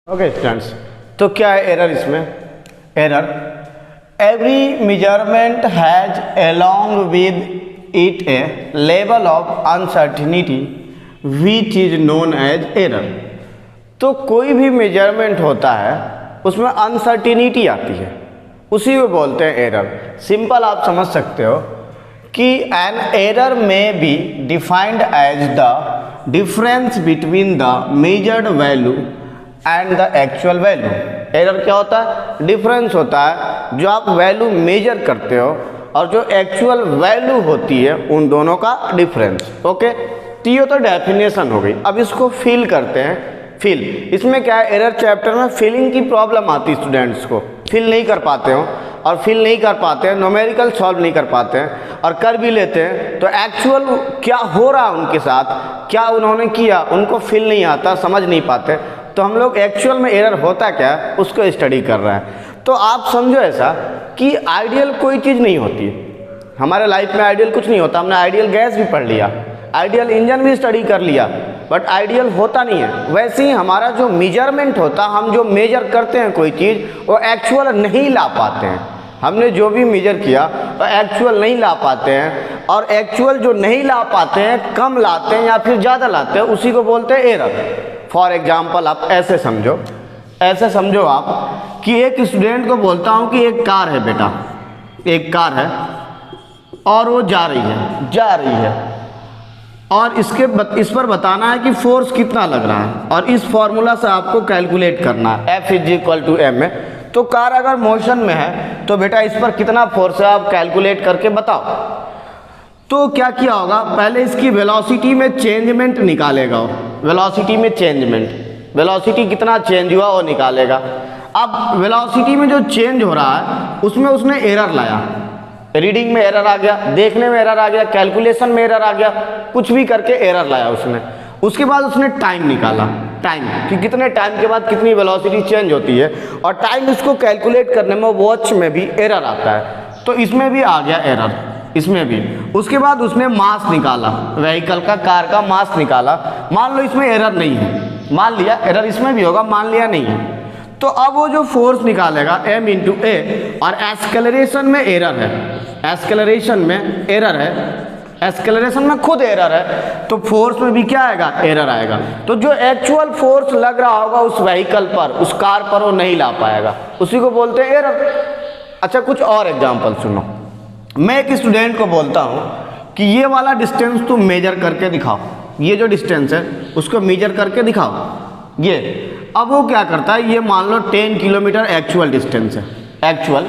Okay students, तो क्या है एरर इसमें? Error every measurement has along with it a level of uncertainty which is known as error. तो कोई भी मेजरमेंट होता है उसमें अनसर्टिनिटी आती है, उसी को बोलते हैं एरर। सिंपल आप समझ सकते हो कि an error may be defined as the difference between the measured value and the actual value. Error क्या होता है? डिफरेंस होता है जो आप वैल्यू मेजर करते हो और जो एक्चुअल वैल्यू होती है उन दोनों का डिफरेंस। ओके, तो ये तो डेफिनेशन हो गई। अब इसको फिल करते हैं। फिल, इसमें क्या है, एरर चैप्टर में फिलिंग की प्रॉब्लम आती है, स्टूडेंट्स को फिल नहीं कर पाते हो और फिल नहीं कर पाते हैं, न्यूमेरिकल सॉल्व नहीं कर पाते हैं, और कर भी लेते हैं तो एक्चुअल क्या हो रहा है उनके साथ, क्या उन्होंने किया, उनको फिल नहीं आता, समझ नहीं पाते। तो हम लोग एक्चुअल में एरर होता क्या है उसको स्टडी कर रहे हैं। तो आप समझो ऐसा कि आइडियल कोई चीज़ नहीं होती हमारे लाइफ में। आइडियल कुछ नहीं होता। हमने आइडियल गैस भी पढ़ लिया, आइडियल इंजन भी स्टडी कर लिया, बट आइडियल होता नहीं है। वैसे ही हमारा जो मेजरमेंट होता, हम जो मेजर करते हैं कोई चीज़, वो एक्चुअल नहीं ला पाते हैं। हमने जो भी मेजर किया वो एक्चुअल नहीं ला पाते हैं, और एक्चुअल जो नहीं ला पाते हैं, कम लाते हैं या फिर ज़्यादा लाते हैं, उसी को बोलते हैं एरर। फॉर एग्जाम्पल आप ऐसे समझो आप कि एक स्टूडेंट को बोलता हूँ कि एक कार है बेटा, एक कार है और वो जा रही है और इस पर बताना है कि फोर्स कितना लग रहा है, और इस फॉर्मूला से आपको कैलकुलेट करना है F=m में। तो कार अगर मोशन में है तो बेटा इस पर कितना फोर्स है आप कैलकुलेट करके बताओ। तो क्या किया होगा, पहले इसकी वेलोसिटी में चेंजमेंट निकालेगा। वेलोसिटी में चेंजमेंट, वेलोसिटी कितना चेंज हुआ वो निकालेगा। अब वेलोसिटी में जो चेंज हो रहा है उसमें उसने एरर लाया, रीडिंग में एरर आ गया, देखने में एरर आ गया, कैलकुलेशन में एरर आ गया, कुछ भी करके एरर लाया उसने। उसके बाद उसने टाइम निकाला, टाइम कि कितने टाइम के बाद कितनी वेलोसिटी चेंज होती है, और टाइम इसको कैलकुलेट करने में वॉच में भी एरर आता है। तो इसमें भी आ गया एरर, इसमें भी। उसके बाद उसने मास निकाला, व्हीकल का, कार का मास निकाला। मान लो इसमें एरर नहीं है, मान लिया एरर इसमें भी होगा, मान लिया नहीं है। तो अब वो जो फोर्स निकालेगा m×a, और एक्सेलरेशन में एरर है, एक्सेलरेशन में एरर है, एक्सेलरेशन में खुद एरर है, तो फोर्स में भी क्या आएगा, एरर आएगा। तो जो एक्चुअल फोर्स लग रहा होगा उस व्हीकल पर, उस कार पर, वो नहीं ला पाएगा, उसी को बोलते हैं एरर। अच्छा, कुछ और एग्जाम्पल सुनो। मैं एक स्टूडेंट को बोलता हूँ कि ये वाला डिस्टेंस तुम मेजर करके दिखाओ, ये जो डिस्टेंस है उसको मेजर करके दिखाओ ये। अब वो क्या करता है, ये मान लो 10 किलोमीटर एक्चुअल डिस्टेंस है, एक्चुअल।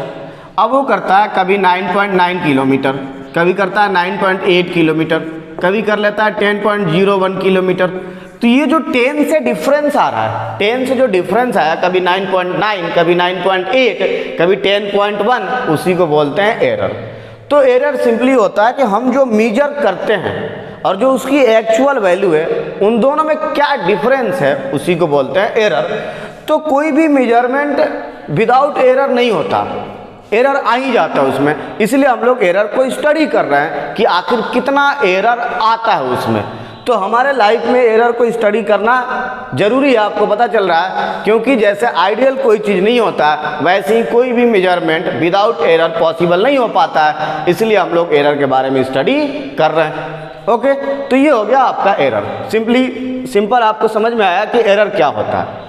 अब वो करता है कभी 9.9 किलोमीटर, कभी करता है 9.8 किलोमीटर, कभी कर लेता है 10.01 किलोमीटर। तो ये जो 10 से डिफरेंस आ रहा है, 10 से जो डिफरेंस आया, कभी 9.9, कभी 9.8, कभी 10.1, उसी को बोलते हैं एरर। तो एरर सिंपली होता है कि हम जो मेजर करते हैं और जो उसकी एक्चुअल वैल्यू है, उन दोनों में क्या डिफरेंस है, उसी को बोलते हैं एरर। तो कोई भी मेजरमेंट विदाउट एरर नहीं होता, एरर आ ही जाता है उसमें। इसलिए हम लोग एरर को स्टडी कर रहे हैं कि आखिर कितना एरर आता है उसमें। तो हमारे लाइफ में एरर को स्टडी करना जरूरी है, आपको पता चल रहा है, क्योंकि जैसे आइडियल कोई चीज़ नहीं होता वैसे ही कोई भी मेजरमेंट विदाउट एरर पॉसिबल नहीं हो पाता है। इसलिए हम लोग एरर के बारे में स्टडी कर रहे हैं। ओके, तो ये हो गया आपका एरर। सिंपल आपको समझ में आया कि एरर क्या होता है।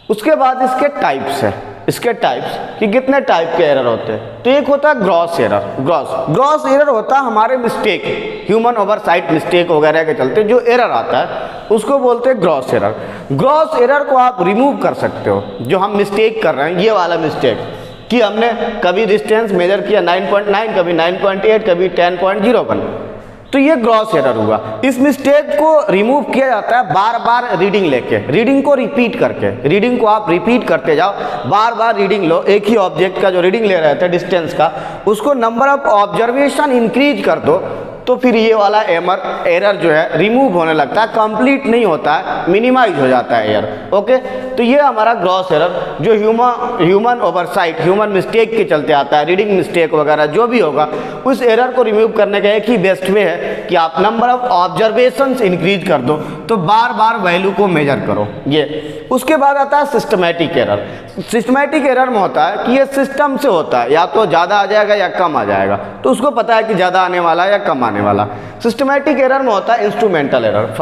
उसके बाद इसके टाइप्स है, इसके टाइप्स कि कितने टाइप के एरर होते हैं। तो एक होता है ग्रॉस एरर। ग्रॉस एरर होता है हमारे मिस्टेक, ह्यूमन ओवरसाइट मिस्टेक वगैरह के चलते जो एरर आता है उसको बोलते हैं ग्रॉस एरर। ग्रॉस एरर को आप रिमूव कर सकते हो। जो हम मिस्टेक कर रहे हैं, ये वाला मिस्टेक कि हमने कभी डिस्टेंस मेजर किया 9.9, कभी 9.8, कभी 10.01, तो ये ग्रॉस एरर हुआ। इस मिस्टेक को रिमूव किया जाता है बार बार रीडिंग लेके, रीडिंग को रिपीट करके। रीडिंग को आप रिपीट करते जाओ, बार बार रीडिंग लो। एक ही ऑब्जेक्ट का जो रीडिंग ले रहे थे डिस्टेंस का, उसको नंबर ऑफ ऑब्जर्वेशन इंक्रीज कर दो, तो फिर ये वाला एरर जो है रिमूव होने लगता है, कंप्लीट नहीं होता है, मिनिमाइज हो जाता है एरर। ओके, तो ये हमारा ग्रॉस एरर जो ह्यूमन ओवरसाइट, ह्यूमन मिस्टेक के चलते आता है, रीडिंग मिस्टेक वगैरह जो भी होगा, उस एरर को रिमूव करने का एक ही बेस्ट वे है कि आप नंबर ऑफ ऑब्जर्वेशंस इंक्रीज कर दो, तो बार बार वैल्यू को मेजर करो ये। उसके बाद आता है सिस्टमैटिक एरर। सिस्टमैटिक एरर में होता है कि ये सिस्टम से होता है, या तो ज़्यादा आ जाएगा या कम आ जाएगा, तो उसको पता है कि ज़्यादा आने वाला है या कम आने वाला। सिस्टमैटिक एरर में होता है इंस्ट्रूमेंटल एरर।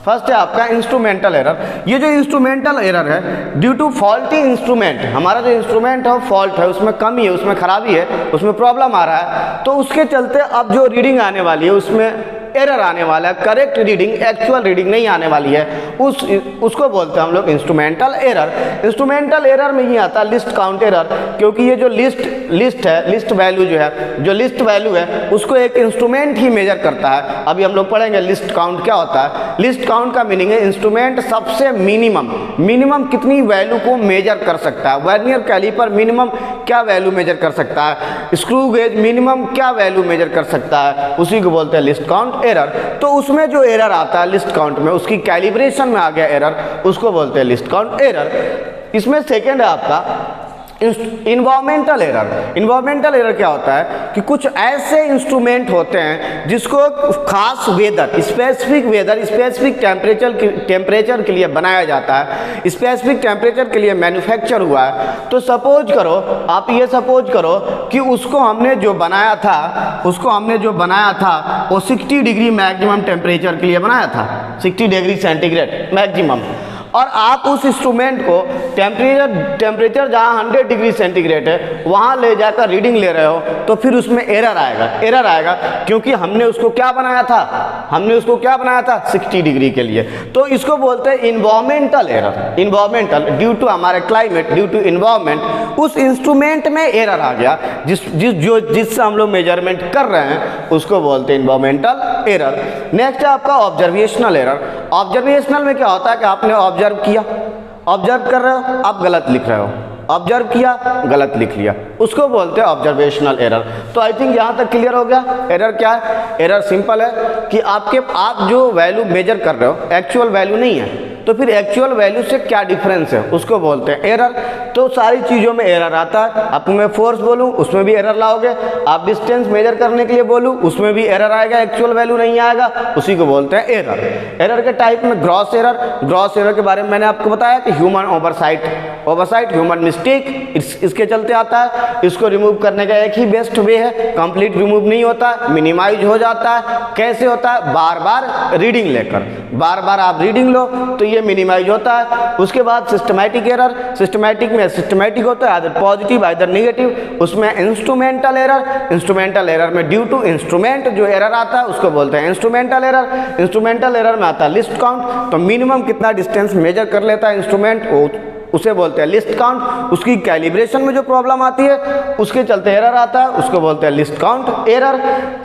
फर्स्ट है आपका इंस्ट्रूमेंटल एरर। ये जो इंस्ट्रूमेंटल एरर है ड्यू टू फॉल्टी इंस्ट्रूमेंट, हमारा जो इंस्ट्रूमेंट है फॉल्ट है, उसमें कमी है, उसमें खराबी है, उसमें प्रॉब्लम आ रहा है, तो उसके चलते अब जो रीडिंग आने वाली है उसमें एरर आने वाला है, करेक्ट रीडिंग, एक्चुअल रीडिंग नहीं आने वाली है, उसको बोलते हैं हम लोग इंस्ट्रूमेंटल एरर। इंस्ट्रूमेंटल एरर में ही आता है लिस्ट काउंट एरर, क्योंकि ये जो लिस्ट है, लिस्ट वैल्यू जो है, जो लिस्ट वैल्यू है उसको एक इंस्ट्रूमेंट ही मेजर करता है। अभी हम लोग पढ़ेंगे लिस्ट काउंट क्या होता है। लिस्ट काउंट का मीनिंग है इंस्ट्रूमेंट सबसे मिनिमम कितनी वैल्यू को मेजर कर सकता है। वर्नियर कैलिपर मिनिमम क्या वैल्यू मेजर कर सकता है, स्क्रू गेज मिनिमम क्या वैल्यू मेजर कर सकता है, उसी को बोलते हैं लिस्ट काउंट एरर। तो उसमें जो एरर आता है लिस्ट काउंट में, उसकी कैलिब्रेशन में आ गया एरर, उसको बोलते हैं लिस्ट काउंट एरर। इसमें सेकेंड है आपका इन्वायरमेंटल एरर। इन्वायरमेंटल एरर क्या होता है कि कुछ ऐसे इंस्ट्रूमेंट होते हैं जिसको खास वेदर, स्पेसिफिक टेम्परेचर के लिए बनाया जाता है, स्पेसिफिक टेम्परेचर के लिए मैन्युफैक्चर हुआ है। तो सपोज करो, आप ये सपोज करो कि उसको हमने जो बनाया था वो 60 डिग्री मैक्सिमम टेम्परेचर के लिए बनाया था, 60 डिग्री सेंटीग्रेड मैक्सिमम, और आप उस इंस्ट्रूमेंट को टेम्परेचर जहाँ 100 डिग्री सेंटीग्रेड है वहाँ ले जाकर रीडिंग ले रहे हो, तो फिर उसमें एरर आएगा क्योंकि हमने उसको क्या बनाया था 60 डिग्री के लिए। तो इसको बोलते हैं environmental error. Environmental due to हमारे क्लाइमेट, ड्यू टू इन्वायरमेंट उस इंस्ट्रूमेंट में एरर आ गया, जिससे हम लोग मेजरमेंट कर रहे हैं, उसको बोलते हैं इन्वायरमेंटल एरर। नेक्स्ट है आपका ऑब्जर्वेशनल एरर। ऑब्जर्वेशनल में क्या होता है कि आपने ऑब्जर्व कर रहे हो, आप गलत लिख रहे हो, ऑब्जर्व किया गलत लिख लिया, उसको बोलते हैं ऑब्जर्वेशनल एरर। तो आई थिंक यहाँ तक क्लियर हो गया। एरर क्या है? एरर सिंपल है कि आप जो वैल्यू मेजर कर रहे हो एक्चुअल वैल्यू नहीं है, तो फिर एक्चुअल वैल्यू से क्या डिफरेंस है उसको बोलते हैं एरर। तो सारी चीज़ों में एरर आता है। आपको मैं फोर्स बोलूँ उसमें भी एरर लाओगे, आप डिस्टेंस मेजर करने के लिए बोलूँ उसमें भी एरर आएगा, एक्चुअल वैल्यू नहीं आएगा, उसी को बोलते हैं एरर। एरर के टाइप में ग्रॉस एरर के बारे में मैंने आपको बताया कि ह्यूमन ओवरसाइट ह्यूमन मिस्टेक, इसके चलते आता है। इसको रिमूव करने का एक ही बेस्ट वे है, कंप्लीट रिमूव नहीं होता, मिनिमाइज हो जाता है। कैसे होता है? बार बार रीडिंग लेकर, बार बार आप रीडिंग लो तो ये मिनिमाइज होता है। उसके बाद सिस्टमैटिक एरर, सिस्टमैटिक होता है आइदर पॉजिटिव आइदर नेगेटिव। उसमें इंस्ट्रूमेंटल एरर में ड्यू टू इंस्ट्रूमेंट जो एरर आता है उसको बोलते हैं इंस्ट्रूमेंटल एरर में आता है लिस्ट काउंट, तो मिनिमम कितना डिस्टेंस मेजर कर लेता है इंस्ट्रूमेंट उसे बोलते हैं लिस्ट काउंट। उसकी कैलिब्रेशन में जो प्रॉब्लम आती है उसके चलते एरर आता है, उसको बोलते हैं लिस्ट काउंट एरर।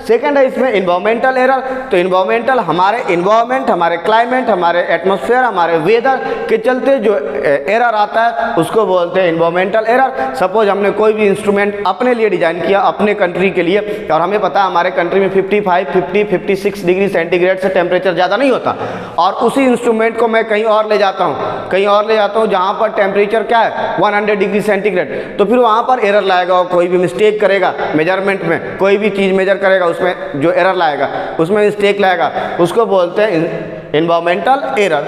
सेकंड है इसमें इन्वायरमेंटल एरर। तो इन्वायरमेंटल हमारे इन्वायरमेंट, हमारे क्लाइमेट, हमारे एटमॉस्फेयर, हमारे वेदर के चलते जो एरर आता है उसको बोलते हैं इन्वायरमेंटल एरर। सपोज हमने कोई भी इंस्ट्रूमेंट अपने लिए डिजाइन किया, अपने कंट्री के लिए, और हमें पता है हमारे कंट्री में 55-56 डिग्री सेंटीग्रेड से टेम्परेचर ज़्यादा नहीं होता, और उसी इंस्ट्रूमेंट को मैं कहीं और ले जाता हूँ जहाँ पर टेम्परेचर क्या है 100 डिग्री सेंटीग्रेड, तो फिर वहाँ पर एरर लाएगा। कोई भी मिस्टेक करेगा मेजरमेंट में, कोई भी चीज़ मेजर करेगा उसमें जो एरर लाएगा, उसमें मिस्टेक लाएगा, उसको बोलते हैं इन्वायरमेंटल एरर।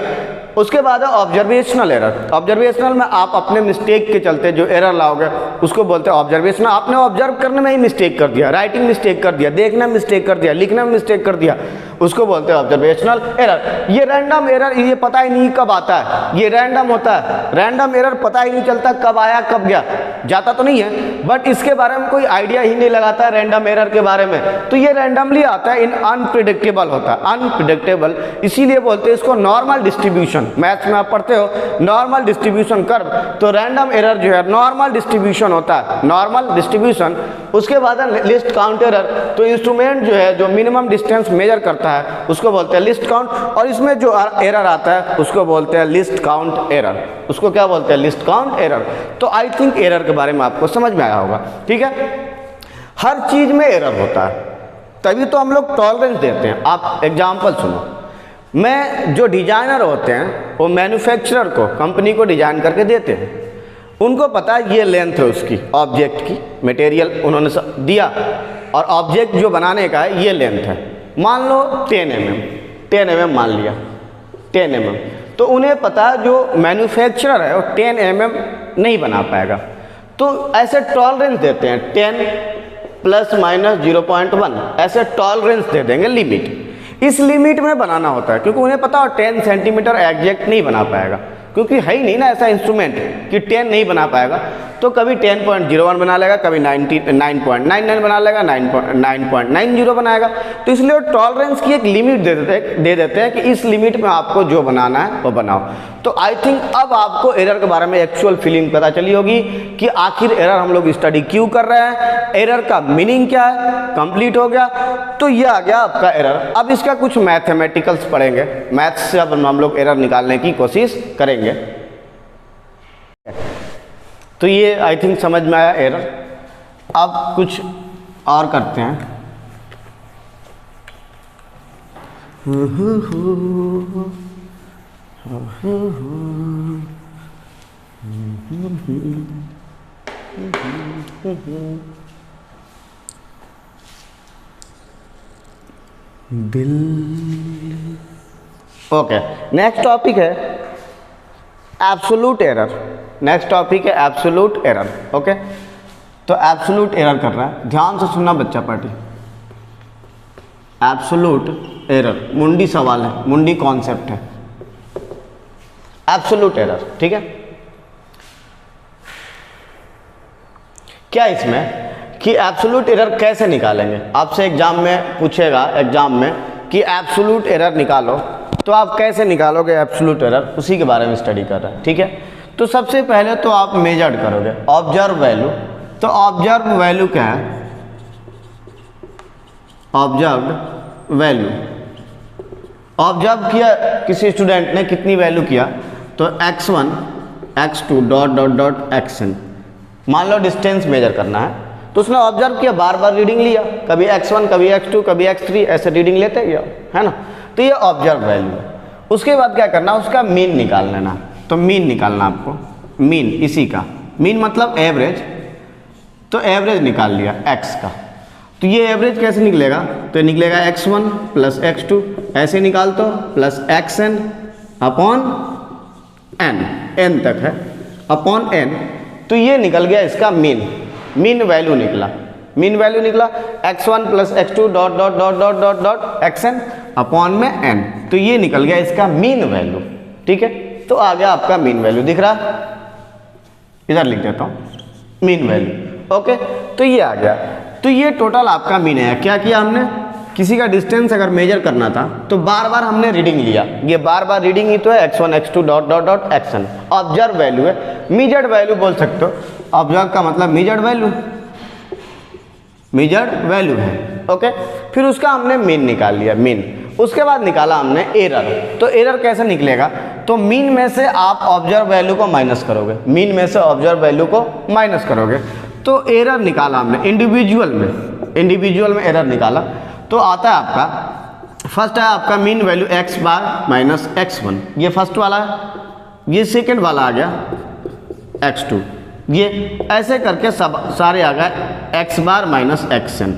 उसके बाद है ऑब्जर्वेशनल एरर। ऑब्जर्वेशनल में आप अपने मिस्टेक के चलते जो एरर लाओगे उसको बोलते हैं ऑब्जर्वेशनल। आपने ऑब्जर्व करने में ही मिस्टेक कर दिया, राइटिंग मिस्टेक कर दिया, देखने में मिस्टेक कर दिया, लिखने में मिस्टेक कर दिया, उसको बोलते हैं ऑब्जर्वेशनल एरर। ये रैंडम एरर, ये पता ही नहीं कब आता है, ये रैंडम होता है। रैंडम एरर पता ही नहीं चलता कब आया कब गया, जाता तो नहीं है, बट इसके बारे में कोई आइडिया ही नहीं लगाता है रैंडम एरर के बारे में। तो ये रैंडमली आता है, इन अनप्रिडिक्टेबल होता है, अनप्रिडिक्टेबल, इसीलिए बोलते हैं इसको नॉर्मल डिस्ट्रीब्यूशन। मैथ्स में आप पढ़ते हो नॉर्मल डिस्ट्रीब्यूशन कर्व, तो रैंडम एरर जो है नॉर्मल डिस्ट्रीब्यूशन होता है, नॉर्मल डिस्ट्रीब्यूशन। उसके बाद लिस्ट काउंट एरर। तो इंस्ट्रूमेंट जो है जो मिनिमम डिस्टेंस मेजर करता है उसको बोलते हैं लिस्ट काउंट, और इसमें जो एरर आता है उसको बोलते हैं लिस्ट काउंट एरर। उसको क्या बोलते हैं? List count error. तो आई थिंक एरर के बारे में आपको समझ में आया होगा, ठीक है। हर चीज में एरर होता है, तभी तो हम लोग टॉलरेंस देते हैं। आप एग्जाम्पल सुनो, मैं जो डिजाइनर होते हैं वो मैन्युफैक्चरर को, कंपनी को डिजाइन करके देते हैं, उनको पता है ये लेंथ है उसकी ऑब्जेक्ट की, मटेरियल उन्होंने दिया और ऑब्जेक्ट जो बनाने का है ये लेंथ है, मान लो 10 mm मान लिया 10 mm, तो उन्हें पता है जो मैन्युफैक्चरर है वो 10 mm नहीं बना पाएगा, तो ऐसे टॉलरेंस देते हैं 10 ± 0.1, ऐसे टॉलरेंस दे देंगे लिमिट। इस लिमिट में बनाना होता है क्योंकि उन्हें पता है 10 सेंटीमीटर एग्जैक्ट नहीं बना पाएगा, क्योंकि है ही नहीं ना ऐसा इंस्ट्रूमेंट कि 10 नहीं बना पाएगा, तो कभी 10.01 बना लेगा, कभी 9.99 बना लेगा, 9.90 बनाएगा। तो इसलिए टॉलरेंस की एक लिमिट दे देते हैं कि इस लिमिट में आपको जो बनाना है वो बनाओ। तो आई थिंक अब आपको एरर के बारे में एक्चुअल फीलिंग पता चली होगी कि आखिर एरर हम लोग स्टडी क्यों कर रहे हैं, एरर का मीनिंग क्या है, कंप्लीट हो गया। तो ये आ गया आपका एरर। अब इसका कुछ मैथमेटिकल्स पढ़ेंगे, मैथ्स से अब हम लोग एरर निकालने की कोशिश करेंगे। तो ये आई थिंक समझ में आया एरर। अब कुछ और करते हैं। ओके, नेक्स्ट टॉपिक है एब्सोल्यूट एरर। नेक्स्ट टॉपिक है एब्सोल्यूट एरर। ओके, तो एब्सोल्यूट एरर कर रहा है, ध्यान से सुनना बच्चा पार्टी। एब्सोल्यूट एरर मुंडी सवाल है, मुंडी कॉन्सेप्ट है एब्सोल्यूट एरर। ठीक है, क्या इसमें कि एब्सोल्यूट एरर कैसे निकालेंगे, आपसे एग्जाम में पूछेगा, एग्जाम में कि एब्सोल्यूट एरर निकालो, तो आप कैसे निकालोगे एब्सोल्यूट एरर, उसी के बारे में स्टडी कर रहे हैं। ठीक है, तो सबसे पहले तो आप मेजर्ड करोगे ऑब्जर्व वैल्यू। तो ऑब्जर्व वैल्यू क्या है, ऑब्जर्व वैल्यू, ऑब्जर्व किया किसी स्टूडेंट ने, कितनी वैल्यू किया, तो x1 x2 dot dot dot xn, मान लो डिस्टेंस मेजर करना है, तो उसने ऑब्जर्व किया, बार बार रीडिंग लिया, कभी x1 कभी x2 कभी x3 ऐसे रीडिंग लेते गया, है ना। तो ये ऑब्जर्व वैल्यू है। उसके बाद क्या करना, उसका मीन निकाल लेना। तो मीन निकालना आपको, मीन इसी का, मीन मतलब एवरेज, तो एवरेज निकाल लिया x का। तो ये एवरेज कैसे निकलेगा, तो निकलेगा x1 प्लस x2, ऐसे निकाल तो plus xn upon n, n तक है, अपॉन n। तो ये निकल गया इसका मीन, मीन वैल्यू निकला, मीन वैल्यू निकला x1 plus x2 dot dot dot dot dot dot xn upon में n। तो ये निकल गया इसका मीन वैल्यू। ठीक है, तो आ गया आपका मीन वैल्यू, दिख रहा, इधर लिख देता हूँ मीन वैल्यू। ओके, तो ये आ गया। तो ये टोटल आपका मीन है। क्या किया हमने, किसी का डिस्टेंस अगर मेजर करना था तो बार बार हमने रीडिंग लिया, ये बार बार रीडिंग ही तो है, x1 x2 dot dot dot xn। Observe value है, मीजर्ड वैल्यू बोल सकते हो, ऑब्जर्व का मतलब मीजर्ड वैल्यू, मीजर्ड वैल्यू है। ओके, फिर उसका हमने मीन निकाल लिया, मीन। उसके बाद निकाला हमने एरर। तो एरर कैसे निकलेगा, तो मीन में से आप ऑब्जर्व वैल्यू को माइनस करोगे, मीन में से ऑब्जर्व वैल्यू को माइनस करोगे, तो एरर निकाला हमने इंडिविजुअल में, इंडिविजुअल में एरर निकाला। तो आता है आपका, फर्स्ट है आपका mean value x bar minus x1, ये फर्स्ट वाला है, ये सेकेंड वाला आ गया x2, ये ऐसे करके सब सारे आ गए x बार माइनस xn।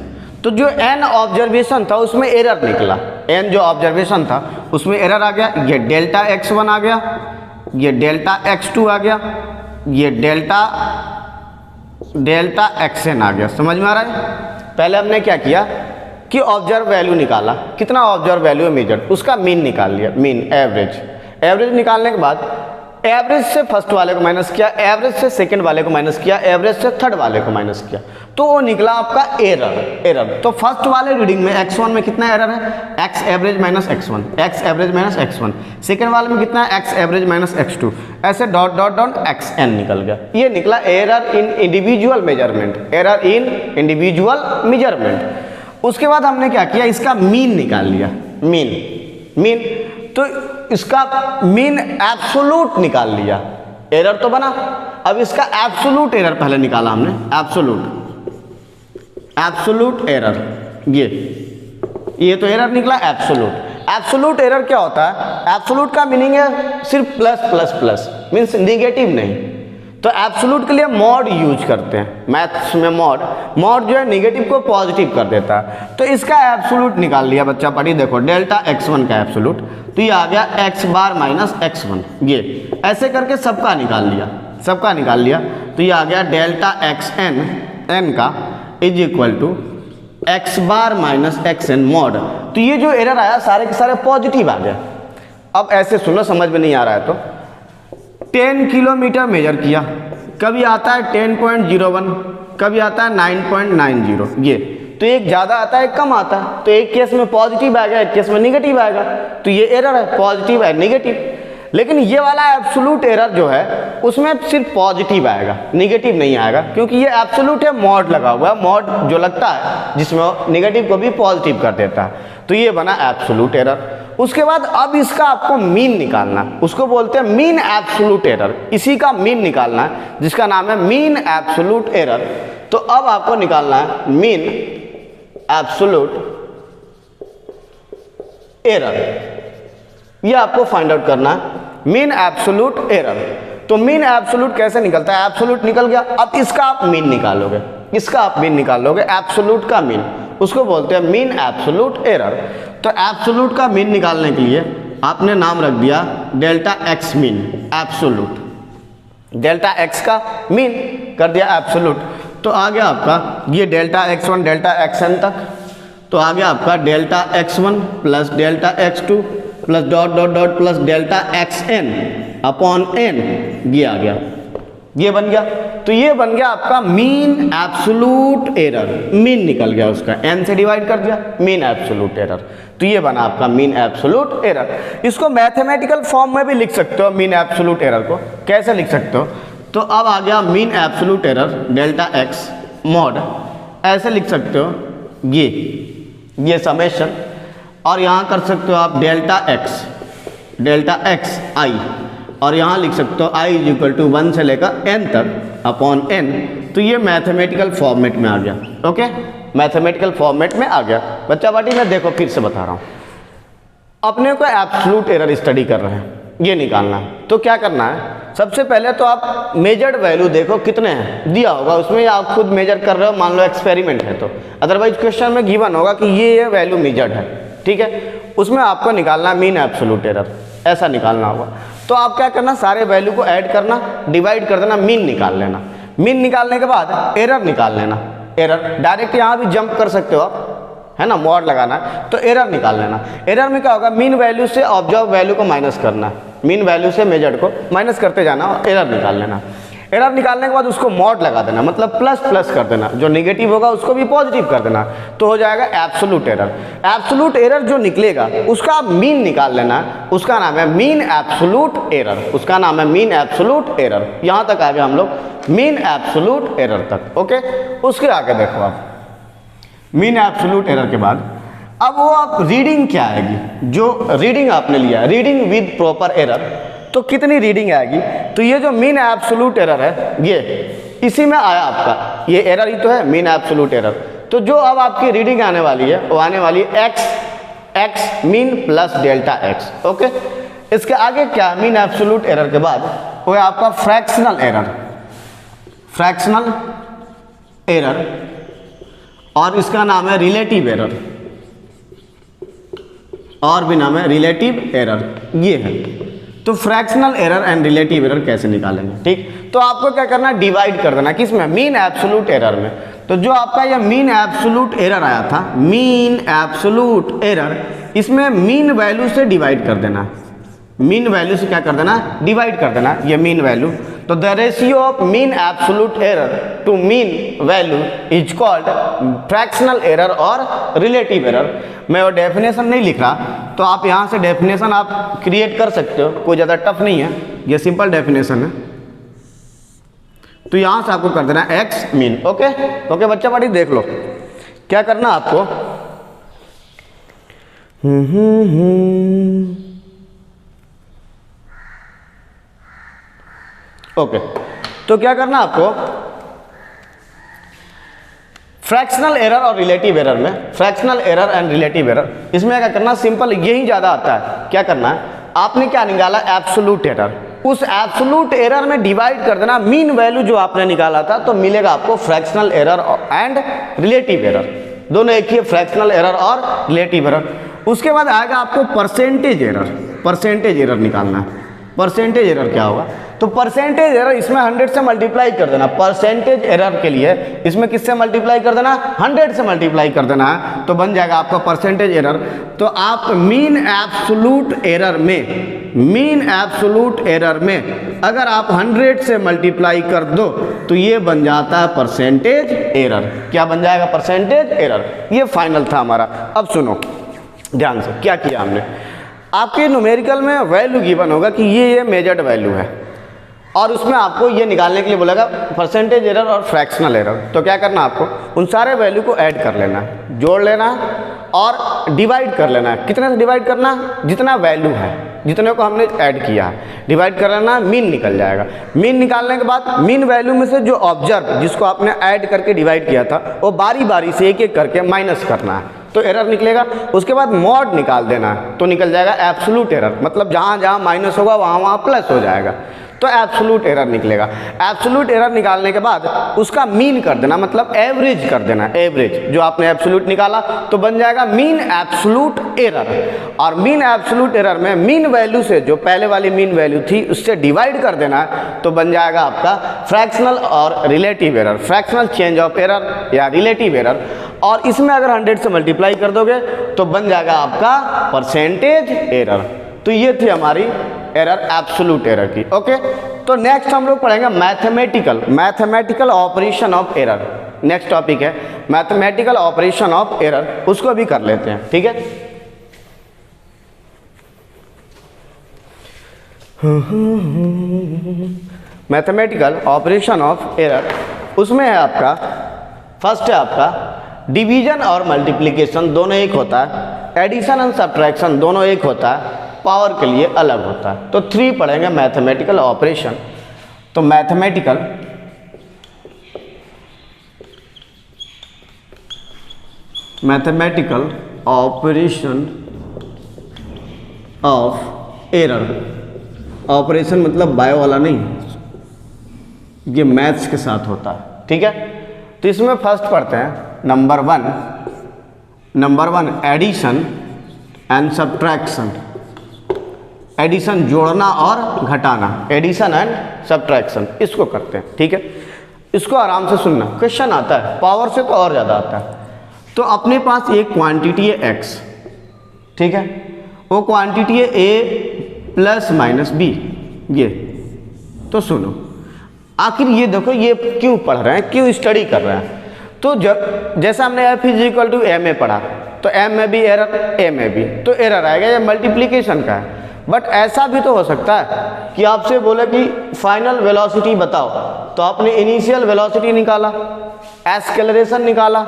तो जो n ऑब्जर्वेशन था उसमें एरर निकला, n जो ऑब्जर्वेशन था उसमें एरर आ गया, ये डेल्टा x1 आ गया, ये डेल्टा x2 आ गया, ये डेल्टा xn आ गया। समझ में आ रहा है। पहले हमने क्या किया कि ऑब्जर्व वैल्यू निकाला, कितना ऑब्जर्व वैल्यू है मेजर, उसका मीन निकाल लिया, मीन एवरेज। एवरेज निकालने के बाद एवरेज से फर्स्ट वाले को माइनस किया, एवरेज से सेकंड वाले को माइनस किया, एवरेज से थर्ड वाले को माइनस किया, तो वो निकला आपका एरर। एरर तो फर्स्ट वाले रीडिंग में x1 में कितना एरर है, x average minus x1, x average minus x1। Second वाले में कितना है, x एवरेज माइनस x2, ऐसे डॉट डॉट डॉट xn निकल गया। ये निकला error in individual measurement, error in individual measurement. उसके बाद हमने क्या किया, इसका मीन निकाल लिया, मीन। तो इसका मीन एब्सोल्यूट निकाल लिया, एरर तो बना। अब इसका एब्सोल्यूट एरर पहले निकाला हमने, एब्सोल्यूट एरर, ये ये तो एरर निकला एब्सोलूट। एब्सोलूट एरर क्या होता है? एब्सोलूट का मीनिंग है सिर्फ plus plus plus, means negative नहीं। तो एब्सोलूट के लिए मॉड यूज करते हैं मैथ्स में। मॉड जो है निगेटिव को पॉजिटिव कर देता है। तो इसका एब्सोलूट निकाल लिया बच्चा पढ़ी, देखो डेल्टा x1 का एब्सोलूट, तो ये आ गया x बार माइनस x1। ये ऐसे करके सबका निकाल लिया, तो ये आ गया डेल्टा xn n का is equal to x bar minus xn mod. तो ये जो एरर आया सारे के सारे पॉजिटिव आ गया। अब ऐसे सुनो, समझ में नहीं आ रहा है तो 10 किलोमीटर मेजर किया, कभी आता है 10.01, कभी आता है 9.90। ये तो एक ज़्यादा आता है, कम आता है। तो एक केस में पॉजिटिव आएगा, एक केस में निगेटिव आएगा। तो ये एरर है, पॉजिटिव है निगेटिव। लेकिन ये वाला एब्सोलूट एरर जो है उसमें सिर्फ पॉजिटिव आएगा, निगेटिव नहीं आएगा, क्योंकि ये एब्सोलूट है, मॉड लगा हुआ है। मॉड जो लगता है जिसमें निगेटिव को भी पॉजिटिव कर देता है, तो ये बना एब्सोलूट एरर। उसके बाद अब इसका आपको मीन निकालना, उसको बोलते हैं मीन एब्सोलूट एरर। इसी का मीन निकालना है जिसका नाम है मीन एब्सोलूट एरर। तो अब आपको निकालना है मीन एब्सोलूट एरर, ये आपको फाइंड आउट करना है मीन एब्सोलूट एरर। तो मीन एब्सोलूट कैसे निकलता है? एब्सोलूट निकल गया, अब इसका आप मीन निकालोगे, एब्सोलूट का मीन, उसको बोलते हैं मीन एब्सोलूट एरर। तो एब्सोलूट का मीन निकालने के लिए आपने नाम रख दिया delta x mean absolute. Delta x का मीन कर दिया एब्सोलूट। तो आ गया आपका ये डेल्टा x1 डेल्टा xn तक, तो आ गया आपका delta x1 plus delta x2 plus dot dot dot plus delta xn upon n, ये आ गया, ये बन गया। तो ये बन गया आपका मीन एब्सोलूट एरर। मीन निकल गया उसका, n से डिवाइड कर दिया, मीन एब्सोलूट एरर। तो ये बना आपका मीन एब्सोलूट एरर। इसको मैथमेटिकल फॉर्म में भी लिख सकते हो मीन एब्सोलूट एरर को। कैसे लिख सकते हो? तो अब आ गया mean absolute error delta x mod, ऐसे लिख सकते हो ये समेशन, और यहाँ कर सकते हो आप डेल्टा x i, और यहाँ लिख सकते हो i इज इक्वल टू 1 से लेकर n तक अपॉन n। तो ये मैथमेटिकल फॉर्मेट में आ गया। ओके, मैथमेटिकल फॉर्मेट में आ गया। बच्चा पार्टी में देखो फिर से बता रहा हूँ, अपने को एब्सोलूट एरर स्टडी कर रहे हैं, ये निकालना है। तो क्या करना है? सबसे पहले तो आप मेजर्ड वैल्यू देखो कितने हैं, दिया होगा उसमें, या आप खुद मेजर कर रहे हो, मान लो एक्सपेरिमेंट है तो, अदरवाइज क्वेश्चन में गिवन होगा कि ये वैल्यू मेजर्ड है, ठीक है। उसमें आपको निकालना मीन एब्सोलूट एरर, ऐसा निकालना होगा। तो आप क्या करना, सारे वैल्यू को ऐड करना, डिवाइड कर देना, मीन निकाल लेना। मीन निकालने के बाद एरर निकाल लेना। एरर डायरेक्ट यहाँ भी जंप कर सकते हो आप, है ना, मॉड लगाना है तो एरर निकाल लेना। एरर में क्या होगा, मीन वैल्यू से ऑब्जर्व वैल्यू को माइनस करना, मीन वैल्यू से मेजर्ड को माइनस करते जाना और एरर निकाल लेना। एरर निकालने के बाद उसको मॉड लगा देना, मतलब प्लस प्लस कर देना, जो नेगेटिव होगा उसको भी पॉजिटिव कर देना, तो हो जाएगा एब्सोलूट एरर। एब्सोलूट एरर जो निकलेगा उसका आप मीन निकाल लेना, उसका नाम है मीन एब्सोलूट एरर, उसका नाम है मीन एब्सोलूट एरर। यहाँ तक आ गए हम लोग मीन एब्सोलूट एरर तक। ओके, उसके आगे देखो आप मीन एब्सोलूट एरर के बाद अब वो आप रीडिंग क्या आएगी, जो रीडिंग आपने लिया, रीडिंग विद प्रॉपर एरर, तो कितनी रीडिंग आएगी? तो ये जो मीन एब्सोलूट एरर है ये इसी में आया आपका, ये एरर ही तो है मीन एब्सोलूट एरर। तो जो अब आपकी रीडिंग आने वाली है वो आने वाली है x mean plus delta x। Okay, इसके आगे क्या है? मीन एब्सोलूट एरर के बाद वो है आपका फ्रैक्शनल एरर, और इसका नाम है रिलेटिव एरर, और भी नाम है रिलेटिव एरर, ये है। तो fractional error and relative error कैसे निकालेंगे? ठीक, तो आपको क्या करना है, डिवाइड कर देना, किसमें? मीन एब्सोलूट एरर में। तो जो आपका ये मीन एब्सोलूट एरर आया था, मीन एब्सोलूट एरर, इसमें मीन वैल्यू से डिवाइड कर देना, मीन वैल्यू से क्या कर देना, डिवाइड कर देना, ये मीन वैल्यू। तो the ratio of mean absolute error to mean value is called fractional error और रिलेटिव एरर। मैं वो डेफिनेशन नहीं लिख रहा, तो आप यहाँ से डेफिनेशन आप क्रिएट कर सकते हो, कोई ज़्यादा टफ नहीं है, ये सिंपल डेफिनेशन है। तो यहाँ से आपको कर देना एक्स मीन। ओके ओके बच्चा पार्टी देख लो क्या करना आपको। ओके, तो क्या करना आपको, फ्रैक्शनल एरर और रिलेटिव एरर में, fractional error and relative error, इसमें क्या करना, सिंपल यही ज़्यादा आता है। क्या करना है, आपने क्या निकाला, एब्सोल्यूट एरर, उस एब्सोल्यूट एरर में डिवाइड कर देना मीन वैल्यू जो आपने निकाला था, तो मिलेगा आपको fractional error and relative error, दोनों एक ही, फ्रैक्शनल एरर और रिलेटिव एरर। उसके बाद आएगा आपको परसेंटेज एरर, परसेंटेज एरर निकालना है। परसेंटेज एरर क्या होगा, तो परसेंटेज एरर इसमें 100 से मल्टीप्लाई कर देना, परसेंटेज एरर के लिए इसमें किससे मल्टीप्लाई कर देना, 100 से मल्टीप्लाई कर देना है, तो बन जाएगा आपका परसेंटेज एरर। तो आप मीन एब्सोल्यूट एरर में, मीन एब्सोल्यूट एरर में अगर आप 100 से मल्टीप्लाई कर दो तो ये बन जाता है परसेंटेज एरर। क्या बन जाएगा, परसेंटेज एरर। ये फाइनल था हमारा। अब सुनो ध्यान से, क्या किया हमने, आपके न्यूमेरिकल में वैल्यू गिवन होगा कि ये मेजर्ड वैल्यू है, और उसमें आपको ये निकालने के लिए बोलेगा परसेंटेज एरर और फ्रैक्शनल एरर। तो क्या करना, आपको उन सारे वैल्यू को ऐड कर लेना है, जोड़ लेना है और डिवाइड कर लेना है। कितने से डिवाइड करना है, जितना वैल्यू है, जितने को हमने ऐड किया है डिवाइड कर लेना, मीन निकल जाएगा। मीन निकालने के बाद मीन वैल्यू में से जो ऑब्जर्व, जिसको आपने ऐड करके डिवाइड किया था, वो बारी बारी से एक एक करके माइनस करना है, तो एरर निकलेगा। उसके बाद मॉड निकाल देना है, तो निकल जाएगा एब्सोल्यूट एरर, मतलब जहाँ जहाँ माइनस होगा वहाँ वहाँ प्लस हो जाएगा, तो एब्सोल्यूट एरर निकलेगा। एब्सोल्यूट एरर निकालने के बाद उसका मीन कर देना, मतलब एवरेज कर देना, एवरेज जो आपने एब्सोल्यूट निकाला, तो बन जाएगा मीन एब्सोल्यूट एरर। और मीन एब्सोल्यूट एरर में मीन वैल्यू से जो पहले वाली मीन वैल्यू थी उससे डिवाइड कर देना है, तो बन जाएगा आपका फ्रैक्शनल और relative error, fractional change of error या रिलेटिव एरर। और इसमें अगर 100 से मल्टीप्लाई कर दोगे तो बन जाएगा आपका परसेंटेज एरर। तो ये थी हमारी एरर एब्सोल्यूट एरर की। ओके, तो नेक्स्ट हम लोग पढ़ेंगे mathematical operation of error. Next topic है मैथमेटिकल ऑपरेशन ऑफ एरर, उसको भी कर लेते हैं, ठीक है। मैथमेटिकल ऑपरेशन ऑफ एरर, उसमें है आपका फर्स्ट है आपका डिवीजन और मल्टीप्लिकेशन दोनों एक होता है, एडिशन एंड सब्ट्रैक्शन दोनों एक होता है, पावर के लिए अलग होता है। तो 3 पढ़ेंगे मैथमेटिकल ऑपरेशन। तो mathematical operation of error, operation मतलब बायो वाला नहीं, ये मैथ्स के साथ होता है, ठीक है। तो इसमें फर्स्ट पढ़ते हैं number 1 addition and subtraction. Addition जोड़ना और घटाना, एडिशन एंड सब्ट्रैक्शन, इसको करते हैं, ठीक है। इसको आराम से सुनना, क्वेश्चन आता है, पावर से तो और ज़्यादा आता है। तो अपने पास एक क्वांटिटी है x, ठीक है, वो क्वांटिटी है a प्लस माइनस b, ये। तो सुनो, आखिर ये देखो ये क्यों पढ़ रहे हैं, क्यों स्टडी कर रहे हैं। तो जब जैसे हमने f इक्वल टू a में पढ़ा, तो m में भी एरर, a में भी, तो एरर आएगा, ये मल्टीप्लिकेशन का है। बट ऐसा भी तो हो सकता है कि आपसे बोले कि फाइनल वेलोसिटी बताओ, तो आपने इनिशियल वेलोसिटी निकाला, एक्सेलरेशन निकाला,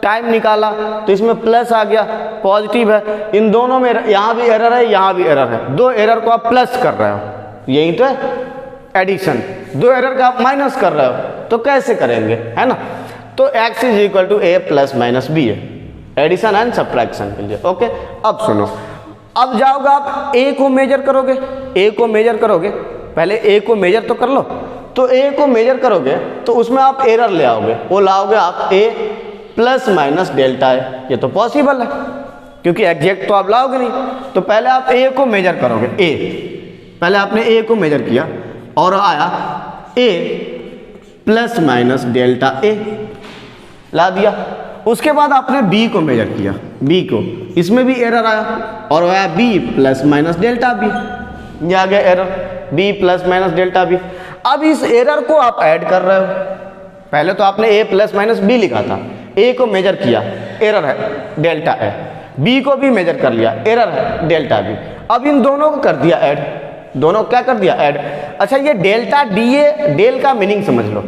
टाइम निकाला, तो इसमें प्लस आ गया, पॉजिटिव है। इन दोनों में यहाँ भी एरर है, यहाँ भी एरर है, 2 एरर को आप प्लस कर रहे हो, यही तो है एडिशन। 2 एरर का आप माइनस कर रहे हो, तो कैसे करेंगे, है ना। तो x equal to a plus minus b है, एडिशन एंड सब्ट्रैक्शन के लिए। ओके, अब सुनो, अब जाओगे आप a को मेजर करोगे, a को मेजर करोगे, पहले a को मेजर तो कर लो। तो a को मेजर करोगे तो उसमें आप एरर ले आओगे, वो लाओगे आप a प्लस माइनस डेल्टा है, ये तो पॉसिबल है क्योंकि एग्जैक्ट तो आप लाओगे नहीं। तो पहले आप a को मेजर करोगे, a पहले आपने a को मेजर किया और आया a plus minus delta a ला दिया। उसके बाद आपने b को मेजर किया, b को, इसमें भी एरर आया और आया b plus minus delta b, ये आ गया error b plus minus delta b। अब इस एरर को आप ऐड कर रहे हो, पहले तो आपने a प्लस माइनस b लिखा था, a को मेजर किया, एरर है डेल्टा है, b को भी मेजर कर लिया, एरर है डेल्टा b। अब इन दोनों को कर दिया ऐड, दोनों क्या कर दिया ऐड। अच्छा, ये डेल्टा da, डेल का मीनिंग समझ लो,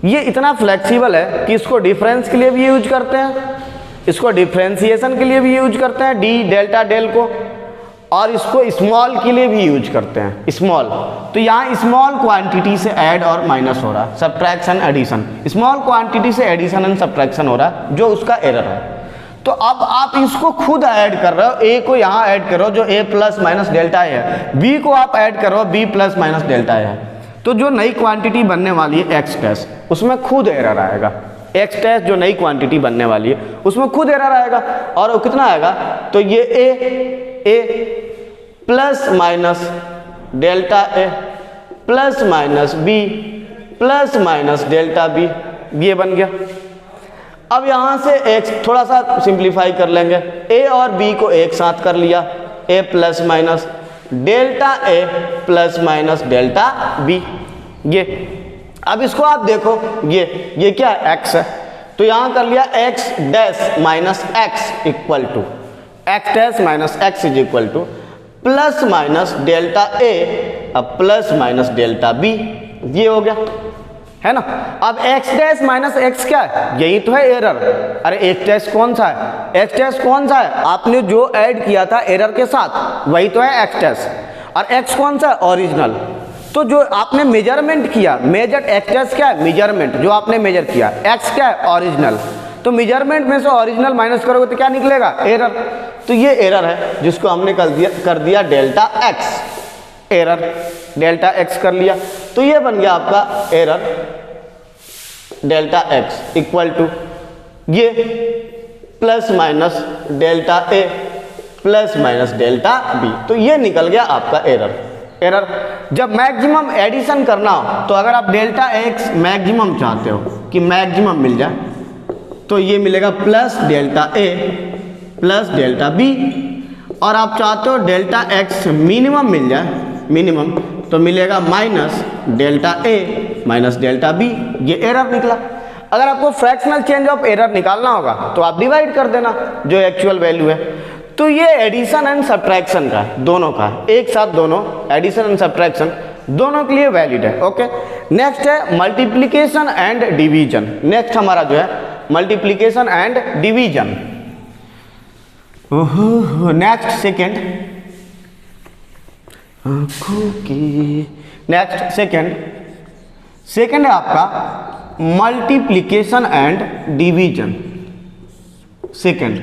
ये इतना फ्लेक्सिबल है कि इसको डिफरेंस के लिए भी यूज करते हैं, इसको डिफरेंशिएशन के लिए भी यूज करते हैं, डी डेल्टा डेल को, और इसको स्मॉल के लिए भी यूज करते हैं, स्मॉल। तो यहाँ स्मॉल क्वांटिटी से ऐड और माइनस हो रहा है, सब्ट्रैक्शन एडिशन, स्मॉल क्वांटिटी से एडिशन एंड सब्ट्रैक्शन हो रहा है, जो उसका एरर है। तो अब आप इसको खुद ऐड कर रहे हो, ए को यहाँ ऐड कर रहे हो जो ए प्लस माइनस डेल्टा है, बी को आप ऐड कर रहे हो बी प्लस माइनस डेल्टा है। तो जो नई क्वांटिटी बनने वाली है एक्स डैश, उसमें खुद एरर आएगा। एक्स डैश जो नई क्वांटिटी बनने वाली है उसमें खुद एरर आएगा, और वो कितना आएगा, तो ये A plus minus delta A plus minus B plus minus delta B, ये बन गया। अब यहाँ से x थोड़ा सा सिंप्लीफाई कर लेंगे, a और b को एक साथ कर लिया, a plus minus delta a plus minus delta b, ये। अब इसको आप देखो, ये क्या है, x है, तो यहाँ कर लिया x dash minus x equal to x dash minus x is equal to plus minus delta a अब प्लस माइनस डेल्टा b, ये हो गया, है ना। अब x डैश माइनस x क्या है, यही तो है एरर। अरे x डैश कौन सा है, x डैश कौन सा है, आपने जो ऐड किया था एरर के साथ वही तो है x डैश, और x कौन सा है, ओरिजिनल। तो जो आपने मेजरमेंट किया, मेजर x डैश क्या है, मेजरमेंट जो आपने मेजर किया, x क्या है, ओरिजिनल। तो मेजरमेंट में से ओरिजिनल माइनस करोगे तो क्या निकलेगा, एरर। तो ये एरर है जिसको हमने कर दिया delta x, error delta x कर लिया। तो ये बन गया आपका error delta x equal to ये plus minus delta a plus minus delta b, तो ये निकल गया आपका एरर। जब मैक्सिमम एडिशन करना हो, तो अगर आप डेल्टा x मैक्सिमम चाहते हो कि मैक्सिमम मिल जाए, तो ये मिलेगा plus delta a plus delta b, और आप चाहते हो डेल्टा x मिनिमम मिल जाए, मिनिमम, तो मिलेगा minus delta a minus delta b, ये एरर निकला। अगर आपको फ्रैक्शनल चेंज ऑफ एरर निकालना होगा तो आप डिवाइड कर देना जो एक्चुअल वैल्यू है। तो ये एडिशन एंड सब्ट्रैक्शन का है, दोनों का है, एक साथ दोनों एडिशन एंड सब्ट्रैक्शन दोनों के लिए वैलिड है। ओके, नेक्स्ट है मल्टीप्लीकेशन एंड डिवीजन। नेक्स्ट हमारा जो है multiplication and division. Next second, आँखों की, नेक्स्ट सेकेंड है आपका multiplication and division. Second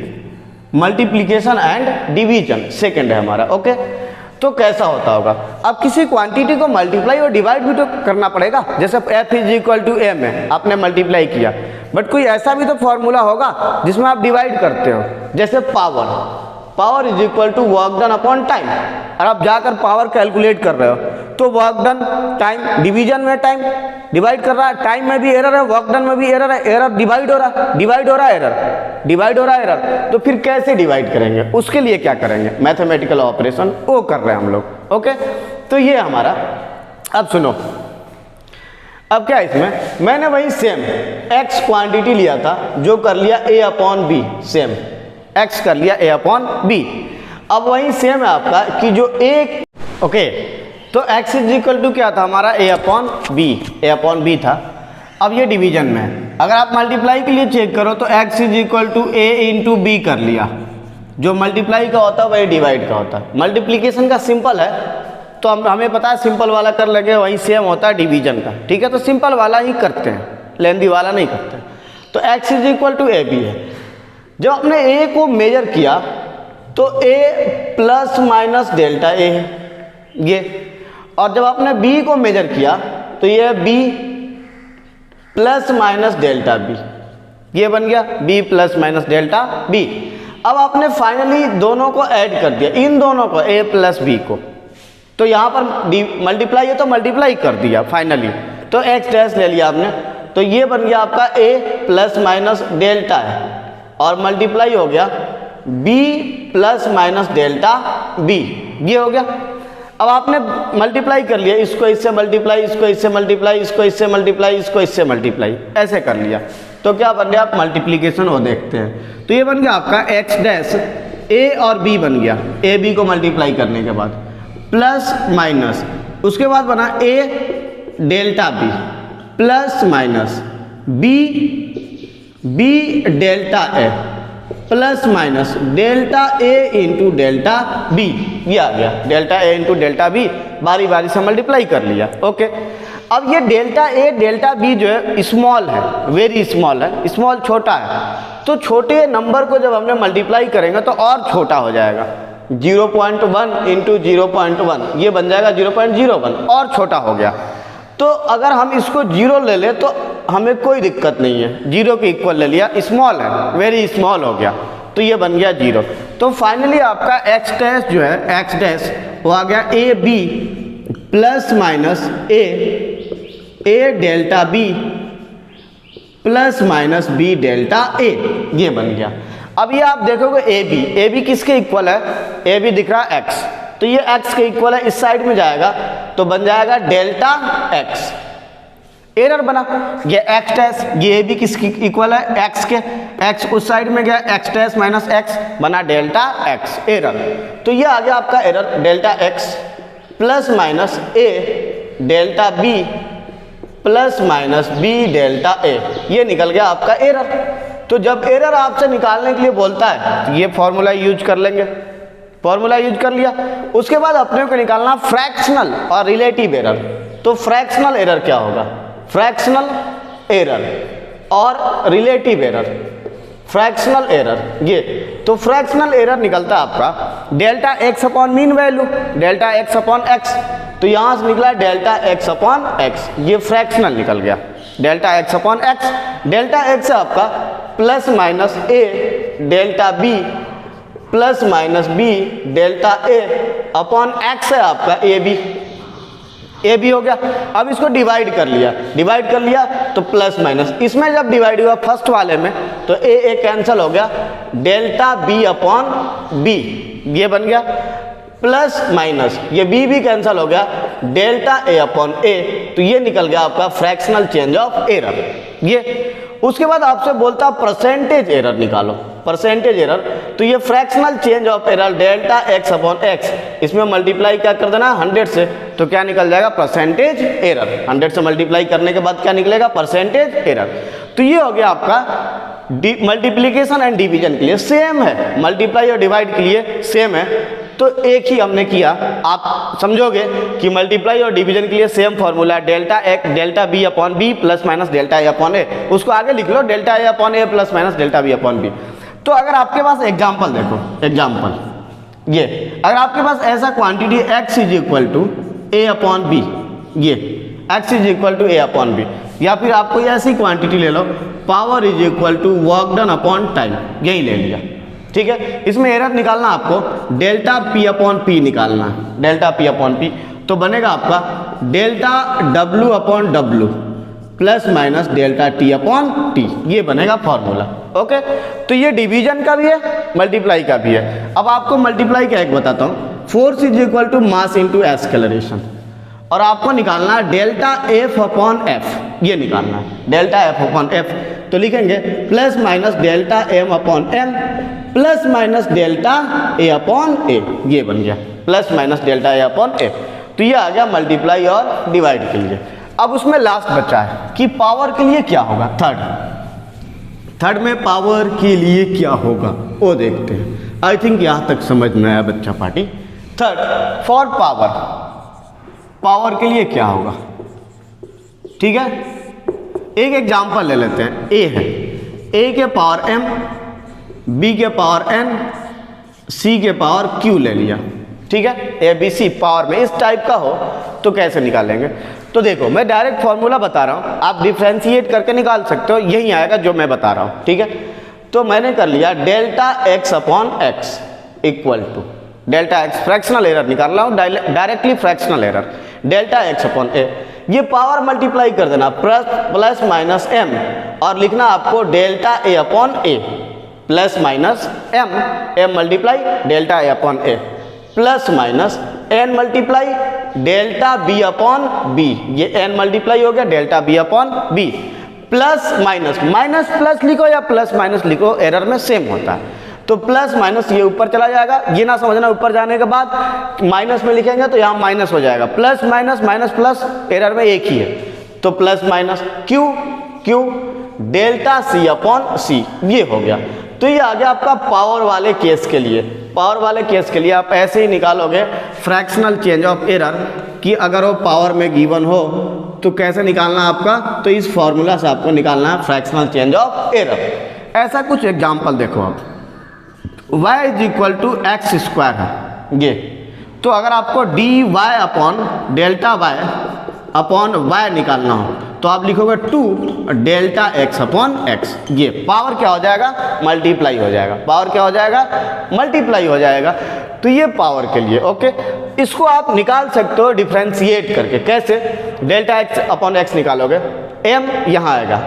multiplication and division second है हमारा। ओके, तो कैसा होता होगा, अब किसी क्वांटिटी को मल्टीप्लाई और डिवाइड भी तो करना पड़ेगा। जैसे f is equal to m है, आपने मल्टीप्लाई किया, बट कोई ऐसा भी तो फॉर्मूला होगा जिसमें आप डिवाइड करते हो। जैसे power is equal to work done upon time, और आप जाकर पावर कैलकुलेट कर रहे हो तो वर्क डन टाइम, डिवीजन में टाइम डिवाइड कर रहा है, टाइम में भी एरर है, वर्क डन में भी एरर है, एरर डिवाइड हो रहा है एरर। तो फिर कैसे डिवाइड करेंगे, उसके लिए क्या करेंगे, मैथमेटिकल ऑपरेशन वो कर रहे हैं हम लोग। ओके, तो ये हमारा, अब सुनो, अब क्या इसमें मैंने वही सेम x क्वांटिटी लिया था जो कर लिया a upon B, same x कर लिया a अपॉन बी। अब वही सेम है आपका कि जो एक, ओके, तो x इज इक्वल टू क्या था हमारा, a अपॉन बी था। अब ये डिवीजन में है, अगर आप मल्टीप्लाई के लिए चेक करो तो x is equal to a into B कर लिया, जो मल्टीप्लाई का होता है वही डिवाइड का होता है। मल्टीप्लीकेशन का सिंपल है तो हमें पता है सिंपल वाला कर लगे, वही सेम होता है डिवीजन का, ठीक है। तो सिंपल वाला ही करते हैं, लेंदी वाला नहीं करते। तो x is equal to A B है। जब आपने a को मेजर किया तो a plus minus delta a है ये, और जब आपने b को मेजर किया तो ये b plus minus delta b, ये बन गया b plus minus delta b। अब आपने फाइनली दोनों को ऐड कर दिया, इन दोनों को a प्लस b को, तो यहाँ पर मल्टीप्लाई है तो मल्टीप्लाई कर दिया फाइनली, तो x डैश ले लिया आपने, तो ये बन गया आपका a प्लस माइनस डेल्टा है, और मल्टीप्लाई हो गया b plus minus delta b, ये हो गया। अब आपने मल्टीप्लाई कर लिया, इसको इससे मल्टीप्लाई, इसको इससे मल्टीप्लाई, इसको इससे मल्टीप्लाई, इसको इससे मल्टीप्लाई, ऐसे कर लिया, तो क्या बन गया, आप मल्टीप्लीकेशन वो देखते हैं। तो ये बन गया आपका x डैश a और b बन गया, a b को मल्टीप्लाई करने के बाद प्लस माइनस, उसके बाद बना a delta b plus minus b delta a plus minus delta A into delta B, ये आ गया delta A into delta B, बारी बारी से मल्टीप्लाई कर लिया। ओके, अब ये डेल्टा ए डेल्टा बी जो है स्मॉल है, वेरी स्मॉल है, स्मॉल छोटा है, तो छोटे नंबर को जब हमने मल्टीप्लाई करेंगे तो और छोटा हो जाएगा। 0.1 इंटू 0.1 ये बन जाएगा 0.01, और छोटा हो गया। तो अगर हम इसको 0 ले लें तो हमें कोई दिक्कत नहीं है, 0 के इक्वल ले लिया, स्मॉल है, वेरी स्मॉल हो गया, तो ये बन गया 0। तो फाइनली आपका एक्स डैश जो है, एक्स डैश वो आ गया A B plus minus A delta B plus minus B delta A, ये बन गया। अब ये आप देखोगे ए बी किसके इक्वल है, ए बी दिख रहा है एक्स, तो ये x के इक्वल है, इस साइड में जाएगा तो बन जाएगा डेल्टा x, एरर बना। ये x डैश, ये भी किसकी इक्वल है, x के, x उस साइड में गया, x डैश माइनस x बना डेल्टा x, एरर। तो ये आ गया आपका error, delta x plus minus a delta b plus minus b delta a, ये निकल गया आपका एरर। तो जब एरर आपसे निकालने के लिए बोलता है तो ये फॉर्मूला यूज कर लेंगे, फॉर्मूला यूज कर लिया। उसके बाद अपने को निकालना फ्रैक्शनल और रिलेटिव एरर। तो फ्रैक्शनल एरर क्या होगा, फ्रैक्शनल एरर और रिलेटिव एरर, फ्रैक्शनल एरर ये। तो फ्रैक्शनल एरर निकलता है आपका delta x upon mean value, delta x upon x, तो यहाँ से निकला डेल्टा एक्स अपॉन एक्स, ये फ्रैक्शनल निकल गया, delta x upon x. Delta x है आपका plus minus A delta B plus minus B delta A upon x है आपका ए बी हो गया। अब इसको डिवाइड कर लिया तो प्लस माइनस, इसमें जब डिवाइड हुआ फर्स्ट वाले में तो ए कैंसिल हो गया, डेल्टा बी अपॉन बी ये बन गया, प्लस माइनस ये बी भी कैंसिल हो गया, डेल्टा ए अपॉन ए, तो ये निकल गया आपका फ्रैक्शनल चेंज ऑफ एरर ये। उसके बाद आपसे बोलता परसेंटेज एरर निकालो, परसेंटेज एरर, तो ये fractional change of error delta x upon x, इसमें मल्टीप्लाई क्या कर देना 100 से, तो क्या निकल जाएगा परसेंटेज एरर, 100 से मल्टीप्लाई करने के बाद क्या निकलेगा परसेंटेज एरर। तो ये हो गया आपका मल्टीप्लीकेशन एंड डिवीजन के लिए सेम है, मल्टीप्लाई और डिवाइड के लिए सेम है, तो एक ही हमने किया। आप समझोगे कि मल्टीप्लाई और डिवीजन के लिए same formula delta x delta B upon B plus minus delta A upon A, उसको आगे लिख लो delta A upon A plus minus delta B upon B. तो अगर आपके पास एग्जाम्पल देखो, एग्जाम्पल ये, अगर आपके पास ऐसा quantity x is equal to A upon B, ये x is equal to A upon B, या फिर आपको ऐसी क्वांटिटी ले लो power is equal to work done upon time, यही ले लिया, ठीक है। इसमें एरर निकालना आपको डेल्टा पी अपॉन पी निकालना, डेल्टा पी अपॉन पी, तो बनेगा आपका delta W upon W plus minus delta T upon T, ये बनेगा फॉर्मूला। ओके, तो ये डिवीजन का भी है मल्टीप्लाई का भी है। अब आपको मल्टीप्लाई का एक बताता हूँ, force is equal to mass into acceleration, और आपको निकालना है डेल्टा एफ अपॉन एफ, ये निकालना है डेल्टा एफ अपॉन एफ, तो लिखेंगे plus minus delta M upon M plus minus delta A upon A, ये बन गया plus minus delta A upon A. तो ये आ गया मल्टीप्लाई और डिवाइड के लिए। अब उसमें लास्ट बचा है कि पावर के लिए क्या होगा, थर्ड में पावर के लिए क्या होगा वो देखते हैं। आई थिंक यहाँ तक समझ में आया बच्चा पार्टी। थर्ड फॉर पावर के लिए क्या होगा, ठीक है। एक एग्जांपल ले लेते हैं, ए है, ए के पावर एम, बी के पावर एन, सी के पावर क्यू ले लिया, ठीक है। ए बी सी पावर में इस टाइप का हो तो कैसे निकालेंगे, तो देखो मैं डायरेक्ट फॉर्मूला बता रहा हूँ, आप डिफ्रेंशिएट करके निकाल सकते हो, यही आएगा जो मैं बता रहा हूँ, ठीक है। तो मैंने कर लिया delta x upon x equal to delta x, fractional error निकाल रहा हूँ directly, fractional error delta x upon A, ये पावर मल्टीप्लाई कर देना प्लस माइनस एम, और लिखना आपको delta A upon A plus minus M multiply delta A upon A plus minus N multiply delta B upon B, ये N multiply हो गया delta B upon B, plus minus plus लिखो या plus minus लिखो, error में same होता है। तो प्लस माइनस ये ऊपर चला जाएगा, ये ना समझना ऊपर जाने के बाद माइनस में लिखेंगे तो यहाँ माइनस हो जाएगा, प्लस माइनस प्लस, एरर में एक ही है, तो plus minus Q delta C upon C, ये हो गया। तो ये आ गया आपका पावर वाले केस के लिए। पावर वाले केस के लिए आप ऐसे ही निकालोगे फ्रैक्शनल चेंज ऑफ एरर कि अगर वो पावर में गिवन हो तो कैसे निकालना आपका, तो इस फॉर्मूला से आपको निकालना है फ्रैक्शनल चेंज ऑफ एरर। ऐसा कुछ एग्जाम्पल देखो आप, y is equal to X square है ये, तो अगर आपको D Y upon delta Y upon Y निकालना हो तो आप लिखोगे 2 डेल्टा एक्स अपॉन एक्स। ये पावर क्या हो जाएगा, मल्टीप्लाई हो जाएगा, पावर क्या हो जाएगा, मल्टीप्लाई हो जाएगा। तो ये पावर के लिए ओके। इसको आप निकाल सकते हो डिफ्रेंशिएट करके। कैसे, डेल्टा एक्स अपॉन एक्स निकालोगे, m यहाँ आएगा,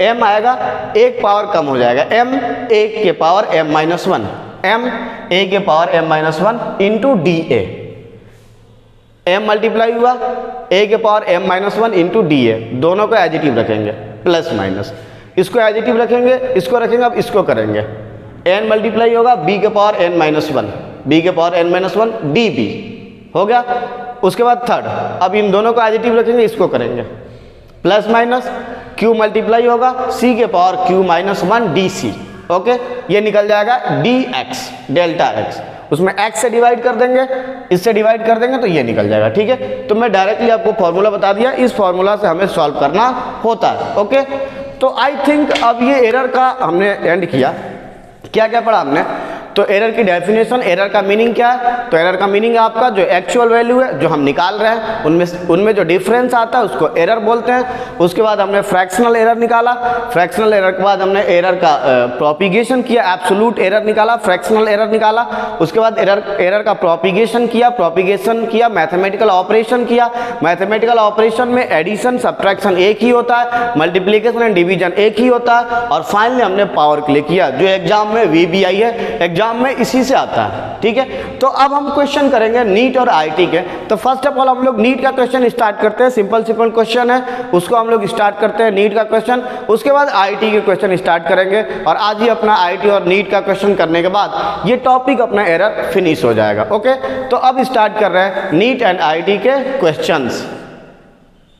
m आएगा, एक पावर कम हो जाएगा, m एक के पावर m-1, m एक के power m-1 into D A, m multiply हुआ a के power m-1 into D A, दोनों को एडिटिव रखेंगे प्लस माइनस, इसको एडिटिव रखेंगे, इसको रखेंगे, अब इसको करेंगे, n मल्टीप्लाई होगा b के पावर n-1, b के पावर n-1 db हो गया। उसके बाद थर्ड, अब इन दोनों को एडिटिव रखेंगे, इसको करेंगे प्लस माइनस, q मल्टीप्लाई होगा c के पावर q-1 dc ओके। ये निकल जाएगा dx डेल्टा x, उसमें x से डिवाइड कर देंगे, इससे डिवाइड कर देंगे तो ये निकल जाएगा। ठीक है, तो मैं डायरेक्टली आपको फॉर्मूला बता दिया, इस फॉर्मूला से हमें सॉल्व करना होता है ओके। तो आई थिंक अब ये एरर का हमने एंड किया। क्या क्या पढ़ा हमने, तो एरर की डेफिनेशन, एरर का मीनिंग क्या है, तो एरर का मीनिंग है आपका जो एक्चुअल वैल्यू है जो हम निकाल रहे हैं उनमें जो डिफरेंस आता है उसको एरर बोलते हैं। उसके बाद हमने फ्रैक्शनल एरर निकाला, फ्रैक्शनल एरर के बाद हमने एरर का प्रोपिगेशन किया, एब्सोल्यूट एरर निकाला, फ्रैक्शनल एरर निकाला। उसके बाद एरर का प्रोपिगेशन किया, मैथमेटिकल ऑपरेशन किया, मैथमेटिकल ऑपरेशन में एडिशन सब्ट्रैक्शन एक ही होता है, मल्टीप्लिकेशन एंड डिवीजन एक ही होता है, और फाइनली हमने पावर के लिए किया जो एग्जाम में VBI है, एग्जाम में इसी से आता है। ठीक है, तो अब हम क्वेश्चन करेंगे नीट और आईटी के। तो फर्स्ट ऑफ ऑल हम लोग नीट का क्वेश्चन स्टार्ट करते हैं, सिंपल क्वेश्चन है, उसको हम लोग स्टार्ट करते हैं नीट का क्वेश्चन। उसके बाद आईटी के क्वेश्चन स्टार्ट करेंगे, और आज ही अपना आईटी और नीट का क्वेश्चन करने के बाद ये टॉपिक अपना एरर फिनिश हो जाएगा ओके। तो अब स्टार्ट कर रहे हैं नीट एंड आईटी के क्वेश्चंस।